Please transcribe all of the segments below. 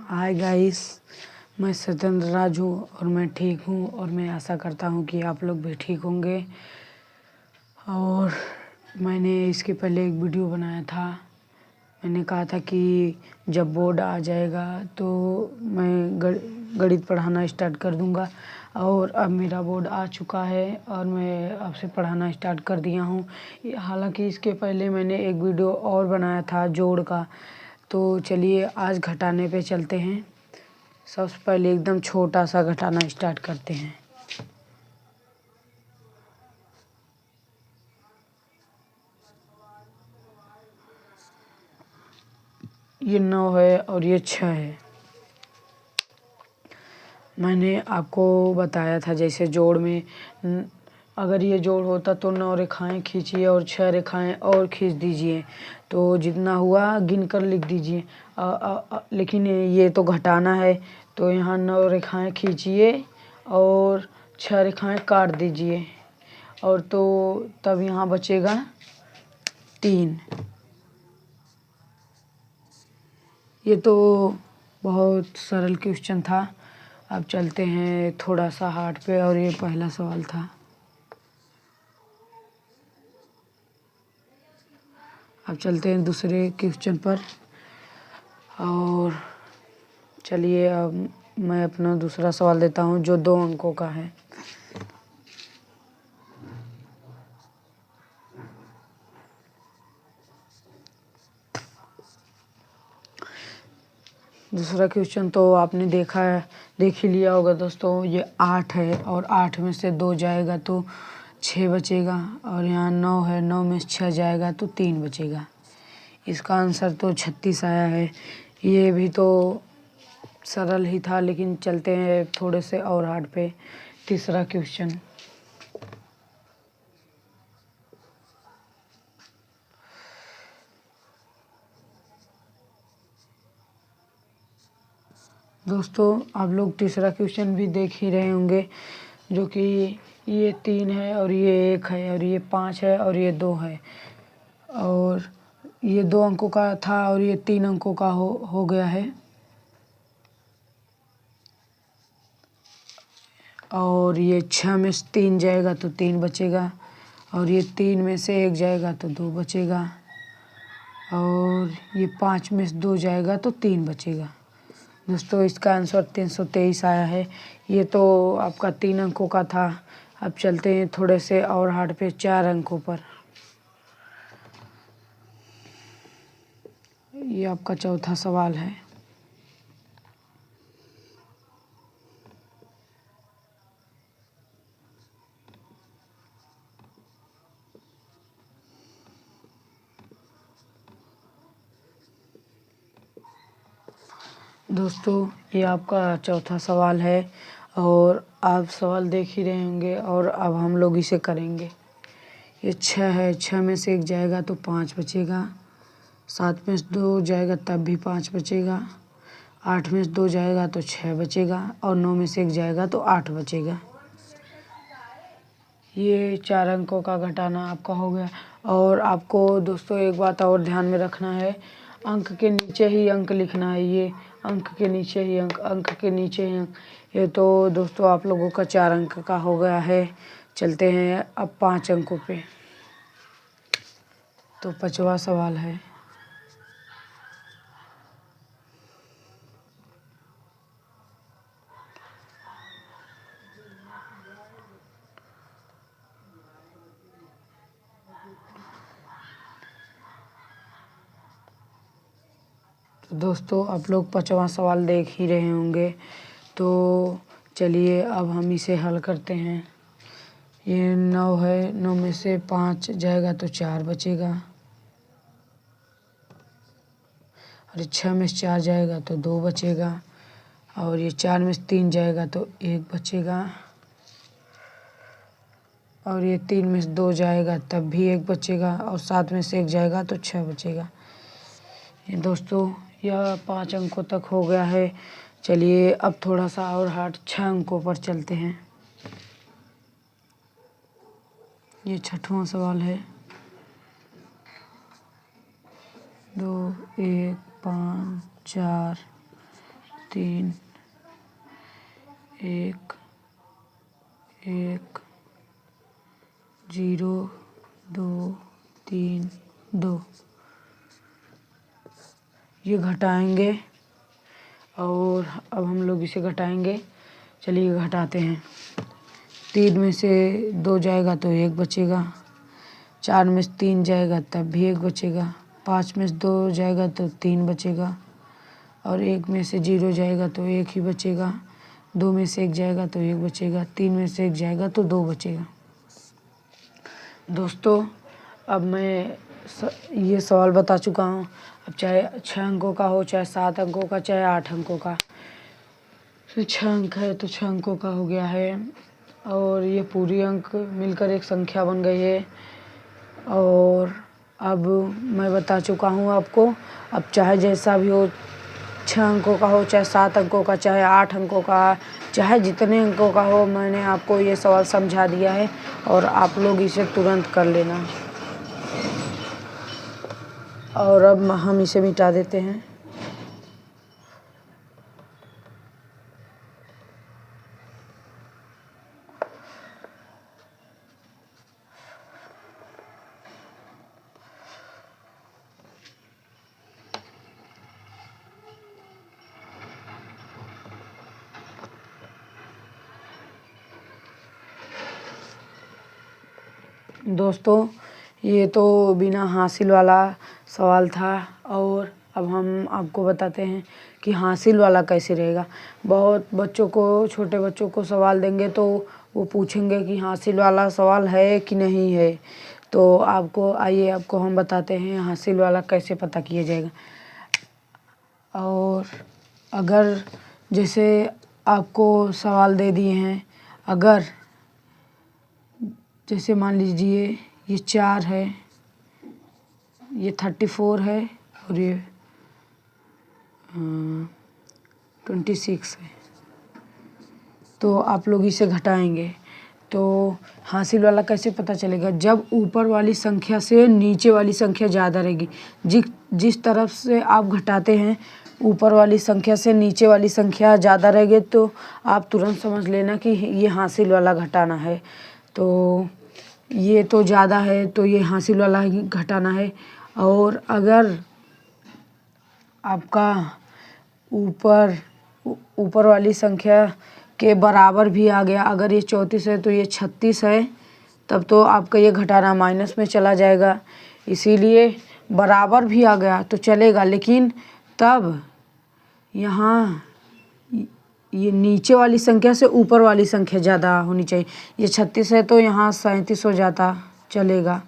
Hi guys, मैं सत्येंद्र राज हूँ और मैं ठीक हूँ और मैं आशा करता हूँ कि आप लोग भी ठीक होंगे। और मैंने इसके पहले एक वीडियो बनाया था। मैंने कहा था कि जब बोर्ड आ जाएगा तो मैं गणित पढ़ाना स्टार्ट कर दूँगा। और अब मेरा बोर्ड आ चुका है और मैं अब से पढ़ाना स्टार्ट कर दिया हूँ। हालांकि इसके पहले मैंने एक वीडियो और बनाया था जोड़ का। तो चलिए आज घटाने पे चलते हैं। सबसे पहले एकदम छोटा सा घटाना स्टार्ट करते हैं। ये 9 है और ये 6 है। मैंने आपको बताया था जैसे जोड़ में अगर ये जोड़ होता तो 9 रेखाएं खींचिए और 6 रेखाएं और खींच दीजिए, तो जितना हुआ गिन कर लिख दीजिए। लेकिन ये तो घटाना है, तो यहाँ 9 रेखाएं खींचिए और 6 रेखाएं काट दीजिए और तो तब यहाँ बचेगा 3। ये तो बहुत सरल क्वेश्चन था। अब चलते हैं थोड़ा सा हार्ड पे और ये पहला सवाल था। अब चलते हैं दूसरे क्वेश्चन पर। और चलिए अब मैं अपना दूसरा सवाल देता हूँ जो 2 अंकों का है। दूसरा क्वेश्चन तो आपने देख ही लिया होगा दोस्तों। ये 8 है और 8 में से 2 जाएगा तो 6 बचेगा और यहाँ 9 है, 9 में से 6 जाएगा तो 3 बचेगा। इसका आंसर तो 36 आया है। ये भी तो सरल ही था, लेकिन चलते हैं थोड़े से और हार्ड पे। तीसरा क्वेश्चन। दोस्तों आप लोग तीसरा क्वेश्चन भी देख ही रहे होंगे, जो कि ये 3 है और ये 1 है और ये 5 है और ये 2 है। और ये 2 अंकों का था और ये 3 अंकों का हो गया है। और ये 6 में से 3 जाएगा तो 3 बचेगा और ये 3 में से 1 जाएगा तो 2 बचेगा और ये 5 में से 2 जाएगा तो 3 बचेगा। दोस्तों इसका आंसर 323 आया है। ये तो आपका 3 अंकों का था। अब चलते हैं थोड़े से और हार्ड पे 4 अंकों पर। ये आपका चौथा सवाल है। दोस्तों ये आपका चौथा सवाल है और आप सवाल देख ही रहे होंगे और अब हम लोग इसे करेंगे। ये 6 है, 6 में से 1 जाएगा तो 5 बचेगा। 7 में से 2 जाएगा तब भी 5 बचेगा। 8 में से 2 जाएगा तो 6 बचेगा और 9 में से 1 जाएगा तो 8 बचेगा। ये 4 अंकों का घटाना आपका हो गया। और आपको दोस्तों एक बात और ध्यान में रखना है, अंक के नीचे ही अंक लिखना है। ये अंक के नीचे ही अंक के नीचे ही अंक। ये तो दोस्तों आप लोगों का 4 अंक का हो गया है। चलते हैं अब 5 अंकों पे। तो 5वां सवाल है। तो दोस्तों आप लोग 5वां सवाल देख ही रहे होंगे, तो चलिए अब हम इसे हल करते हैं। ये 9 है, 9 में से 5 जाएगा तो 4 बचेगा और 6 में से 4 जाएगा तो 2 बचेगा और ये 4 में से 3 जाएगा तो 1 बचेगा और ये 3 में से 2 जाएगा तब भी 1 बचेगा और 7 में से 1 जाएगा तो 6 बचेगा। ये दोस्तों यह 5 अंकों तक हो गया है। चलिए अब थोड़ा सा और हार्ड 6 अंकों पर चलते हैं। ये 6वां सवाल है। 2 1 5 4 3 1 1 0 2 3 2 ये घटाएंगे और अब हम लोग इसे घटाएंगे। चलिए घटाते हैं। 3 में से 2 जाएगा तो 1 बचेगा, 4 में से 3 जाएगा तब भी 1 बचेगा, 5 में से 2 जाएगा तो 3 बचेगा और 1 में से 0 जाएगा तो 1 ही बचेगा, 2 में से 1 जाएगा तो 1 बचेगा, 3 में से 1 जाएगा तो 2 बचेगा। दोस्तों अब मैं ये सवाल बता चुका हूँ। अब चाहे 6 अंकों का हो, चाहे 7 अंकों का, चाहे 8 अंकों का, फिर 6 अंक है तो 6 अंकों का हो गया है और ये पूरी अंक मिलकर एक संख्या बन गई है। और अब मैं बता चुका हूँ आपको। अब चाहे जैसा भी हो, 6 अंकों का हो, चाहे 7 अंकों का, चाहे 8 अंकों का, चाहे जितने अंकों का हो, मैंने आपको ये सवाल समझा दिया है और आप लोग इसे तुरंत कर लेना। और अब हम इसे मिटा देते हैं। दोस्तों ये तो बिना हासिल वाला सवाल था और अब हम आपको बताते हैं कि हासिल वाला कैसे रहेगा। बहुत बच्चों को, छोटे बच्चों को सवाल देंगे तो वो पूछेंगे कि हासिल वाला सवाल है कि नहीं है। तो आपको आइए आपको हम बताते हैं हासिल वाला कैसे पता किया जाएगा। और अगर जैसे आपको सवाल दे दिए हैं, अगर जैसे मान लीजिए ये 4 है, ये 34 है और ये 26 है, तो आप लोग इसे घटाएंगे तो हासिल वाला कैसे पता चलेगा? जब ऊपर वाली संख्या से नीचे वाली संख्या ज़्यादा रहेगी। जिस तरफ से आप घटाते हैं ऊपर वाली संख्या से नीचे वाली संख्या ज़्यादा रहेगी तो आप तुरंत समझ लेना कि ये हासिल वाला घटाना है। तो ये तो ज़्यादा है तो ये हासिल वाला ही घटाना है। और अगर आपका ऊपर वाली संख्या के बराबर भी आ गया, अगर ये 34 है तो ये 36 है, तब तो आपका ये घटाना माइनस में चला जाएगा। इसीलिए बराबर भी आ गया तो चलेगा, लेकिन तब यहाँ ये नीचे वाली संख्या से ऊपर वाली संख्या ज़्यादा होनी चाहिए। ये 36 है तो यहाँ 37 हो जाता, चलेगा।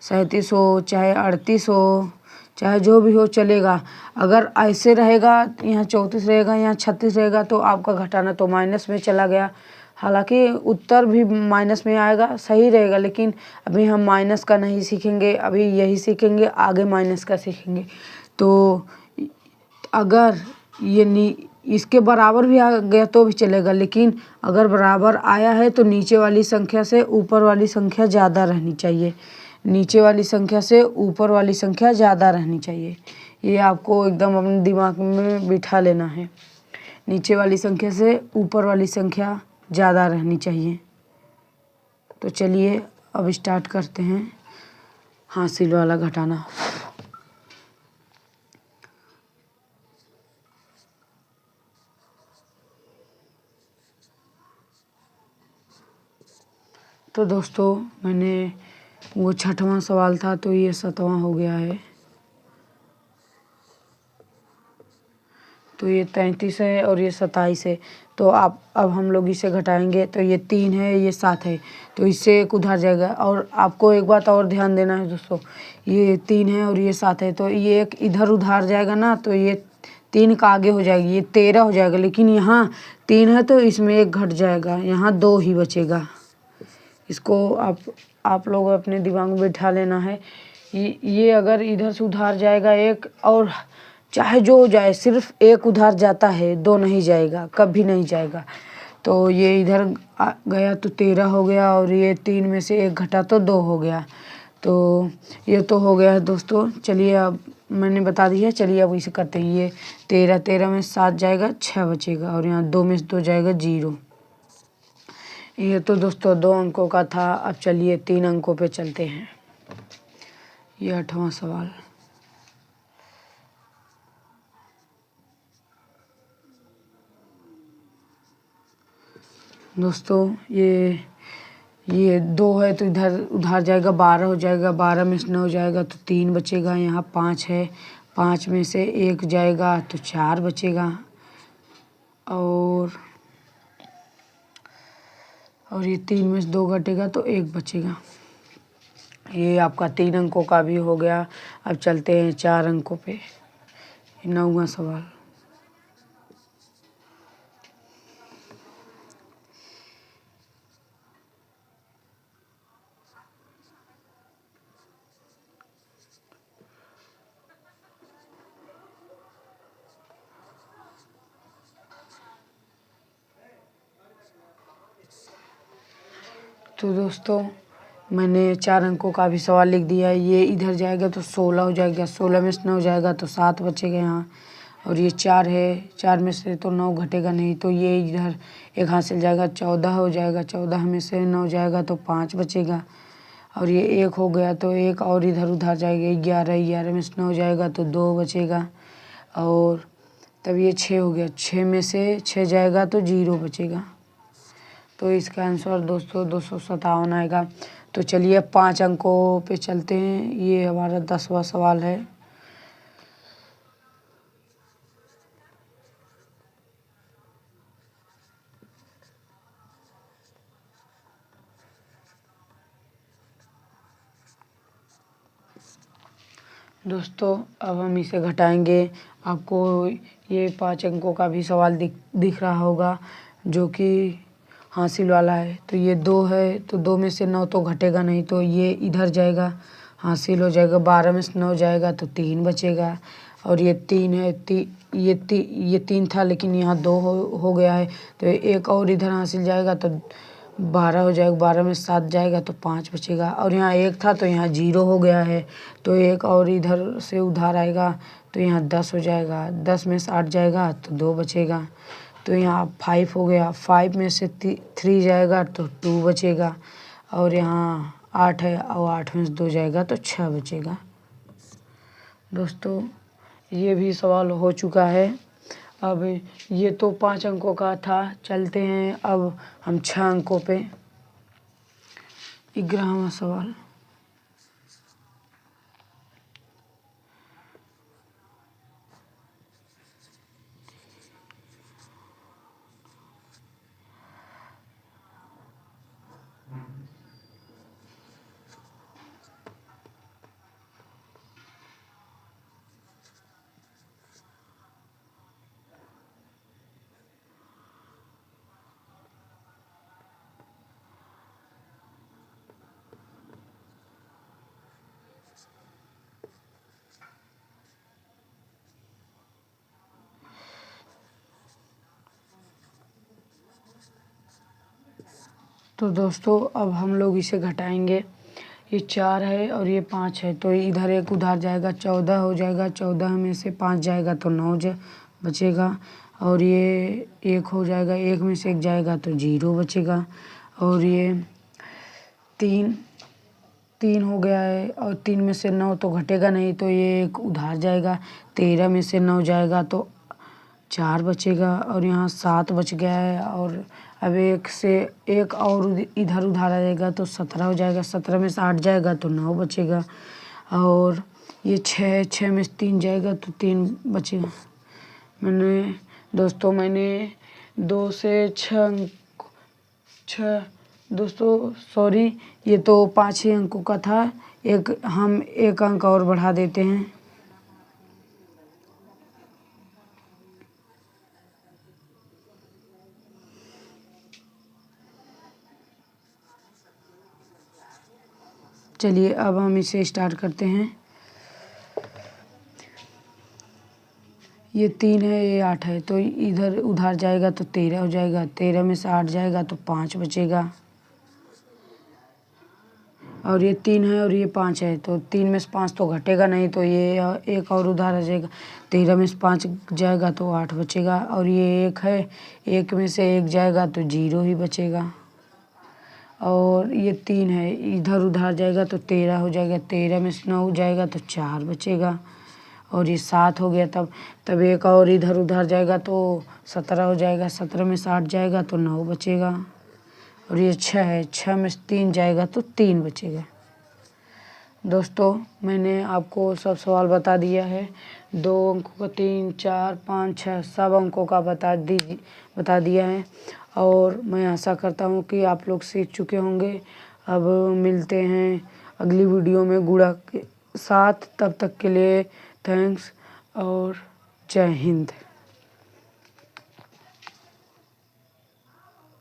37 हो चाहे 38 हो, चाहे जो भी हो चलेगा। अगर ऐसे रहेगा, यहाँ 34 रहेगा, यहाँ 36 रहेगा, तो आपका घटाना तो माइनस में चला गया। हालांकि उत्तर भी माइनस में आएगा, सही रहेगा, लेकिन अभी हम माइनस का नहीं सीखेंगे, अभी यही सीखेंगे, आगे माइनस का सीखेंगे। तो अगर ये इसके बराबर भी आ गया तो भी चलेगा, लेकिन अगर बराबर आया है तो नीचे वाली संख्या से ऊपर वाली संख्या ज़्यादा रहनी चाहिए। नीचे वाली संख्या से ऊपर वाली संख्या ज़्यादा रहनी चाहिए। ये आपको एकदम अपने दिमाग में बिठा लेना है। नीचे वाली संख्या से ऊपर वाली संख्या ज़्यादा रहनी चाहिए। तो चलिए अब स्टार्ट करते हैं हासिल वाला घटाना। तो दोस्तों मैंने वो 6वां सवाल था तो ये 7वां हो गया है। तो ये 33 है और ये 27 है। तो अब हम लोग इसे घटाएंगे तो ये 3 है, ये 7 है, तो इससे एक उधर जाएगा। और आपको एक बात और ध्यान देना है दोस्तों, ये 3 है और ये 7 है, तो ये एक इधर उधर जाएगा ना, तो ये 3 का आगे हो जाएगी, ये 13 हो जाएगा। लेकिन यहाँ 3 है तो इसमें 1 घट जाएगा, यहाँ 2 ही बचेगा। इसको आप लोग अपने दिमाग में बिठा लेना है। ये अगर इधर से उधार जाएगा एक, और चाहे जो जाए, सिर्फ 1 उधार जाता है, 2 नहीं जाएगा, कभी नहीं जाएगा। तो ये इधर गया तो 13 हो गया और ये 3 में से 1 घटा तो 2 हो गया। तो ये तो हो गया है दोस्तों। चलिए अब मैंने बता दिया। चलिए अब इसे करते हैं। ये 13, 13 में 7 जाएगा, 6 बचेगा और यहाँ 2 में से 2 जाएगा 0। ये तो दोस्तों 2 अंकों का था। अब चलिए 3 अंकों पे चलते हैं। ये 8वां सवाल। दोस्तों ये 2 है तो इधर उधार जाएगा, 12 हो जाएगा। 12 में से 9 जाएगा तो 3 बचेगा। यहाँ 5 है, 5 में से 1 जाएगा तो 4 बचेगा। और ये 3 में से 2 घटेगा तो 1 बचेगा। ये आपका 3 अंकों का भी हो गया। अब चलते हैं 4 अंकों पे। 9वां सवाल। तो दोस्तों मैंने 4 अंकों का भी सवाल लिख दिया। ये इधर जाएगा तो 16 हो जाएगा। 16 में से 9 जाएगा तो 7 बचेगा यहाँ। और ये 4 है, 4 में से तो 9 घटेगा नहीं तो ये इधर 1 हासिल जाएगा, 14 हो जाएगा। 14 में से 9 जाएगा तो 5 बचेगा। और ये 1 हो गया तो 1 और इधर उधर जाएगा। 11, 11 में से 9 जाएगा तो 2 बचेगा। और तब ये 6 हो गया। 6 में से 6 जाएगा तो 0 बचेगा। तो इसका आंसर दोस्तों 257 आएगा। तो चलिए 5 अंकों पे चलते हैं। ये हमारा 10वां सवाल है। दोस्तों अब हम इसे घटाएंगे। आपको ये 5 अंकों का भी सवाल दिख रहा होगा जो कि हासिल वाला है। तो ये 2 है तो 2 में से 9 तो घटेगा नहीं तो ये इधर जाएगा, हासिल हो जाएगा। 12 में से 9 जाएगा तो 3 बचेगा। और ये 3 है, ये 3 था लेकिन यहाँ 2 हो गया है तो 1 और इधर हासिल जाएगा तो 12 हो जाएगा। 12 में 7 जाएगा तो 5 बचेगा। और यहाँ 1 था तो यहाँ 0 हो गया है तो 1 और इधर से उधार आएगा तो यहाँ 10 हो जाएगा। 10 में से 8 जाएगा तो 2 बचेगा। तो यहाँ 5 हो गया। 5 में से 3 जाएगा तो 2 बचेगा। और यहाँ 8 है और 8 में से 2 जाएगा तो 6 बचेगा। दोस्तों ये भी सवाल हो चुका है। अब ये तो 5 अंकों का था। चलते हैं अब हम 6 अंकों पे। 11वां सवाल। तो दोस्तों अब हम लोग इसे घटाएंगे। ये 4 है और ये 5 है तो इधर 1 उधार जाएगा, 14 हो जाएगा। 14 में से 5 जाएगा तो 9 बचेगा। और ये 1 हो जाएगा। 1 में से 1 जाएगा तो 0 बचेगा। और ये 3 हो गया है और 3 में से 9 तो घटेगा नहीं तो ये 1 उधार जाएगा। 13 में से 9 जाएगा तो 4 बचेगा। और यहाँ 7 बच गया है। और अब 1 से 1 और इधर उधार आ जाएगा तो 17 हो जाएगा। 17 में से 8 जाएगा तो 9 बचेगा। और ये 6 में से 3 जाएगा तो 3 बचेगा। मैंने 2 से 6 दोस्तों सॉरी, ये तो 5 ही अंकों का था। हम 1 अंक और बढ़ा देते हैं। चलिए अब हम इसे स्टार्ट करते हैं। ये 3 है, ये 8 है तो इधर उधार जाएगा तो 13 हो जाएगा। 13 में से 8 जाएगा तो 5 बचेगा। और ये 3 है और ये 5 है, तो 3 में से 5 तो घटेगा नहीं, तो ये एक और उधार आ जाएगा। 13 में से 5 जाएगा तो 8 बचेगा, और ये 1 है, 1 में से 1 जाएगा तो 0 ही बचेगा। और ये 3 है, इधर उधार जाएगा तो 13 हो जाएगा, 13 में से 9 जाएगा तो 4 बचेगा। और ये 7 हो गया, तब एक और इधर उधार जाएगा तो 17 हो जाएगा, 17 में से 8 जाएगा तो 9 बचेगा। और ये 6 है, 6 में से 3 जाएगा तो 3 बचेगा। दोस्तों, मैंने आपको सब सवाल बता दिया है, 2 अंकों का, 3, 4, 5, 6 सब अंकों का बता दिया है। और मैं आशा करता हूँ कि आप लोग सीख चुके होंगे। अब मिलते हैं अगली वीडियो में गुणा के साथ, तब तक के लिए थैंक्स और जय हिंद।